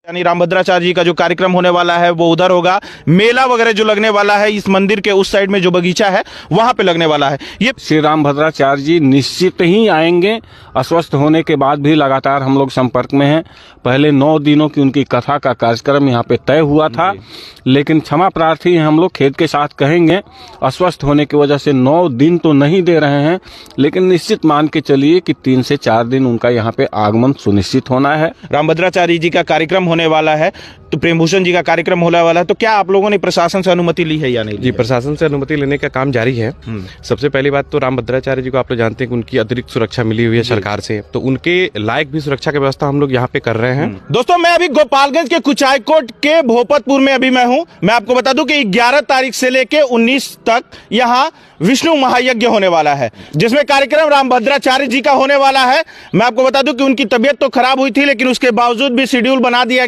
यानी रामभद्राचार्य जी का जो कार्यक्रम होने वाला है वो उधर होगा। मेला वगैरह जो लगने वाला है इस मंदिर के उस साइड में जो बगीचा है वहां पे लगने वाला है। ये श्री रामभद्राचार्य जी निश्चित ही आएंगे। अस्वस्थ होने के बाद भी लगातार हम लोग संपर्क में हैं। पहले 9 दिनों की उनकी कथा का कार्यक्रम यहाँ पे तय हुआ था, लेकिन क्षमा प्रार्थी हैं हम लोग, खेद के साथ कहेंगे अस्वस्थ होने की वजह से 9 दिन तो नहीं दे रहे हैं, लेकिन निश्चित मान के चलिए कि 3 से 4 दिन उनका यहाँ पे आगमन सुनिश्चित होना है। रामभद्राचार्य जी का कार्यक्रम होने वाला है तो प्रेमभूषण जी का कार्यक्रम होने वाला है, तो क्या आप लोगों ने प्रशासन से अनुमति ली है या नहीं? जी, प्रशासन से अनुमति लेने का काम जारी है। सबसे पहली बात तो रामभद्राचार्य जी को आप लोग जानते हैं कि उनकी अतिरिक्त सुरक्षा मिली हुई है सरकार से, तो उनके लायक भी सुरक्षा की व्यवस्था हम लोग यहाँ पे कर रहे हैं। दोस्तों, मैं अभी गोपालगंज के कुचायकोट के भोपतपुर में अभी मैं हूं। मैं आपको बता दूं कि 11 तारीख से लेके 19 तक यहाँ विष्णु महायज्ञ होने वाला है, जिसमें कार्यक्रम रामभद्राचार्य जी का होने वाला है। मैं आपको बता दूं कि उनकी तबीयत तो खराब हुई थी, लेकिन उसके बावजूद भी शेड्यूल बना दिया गया।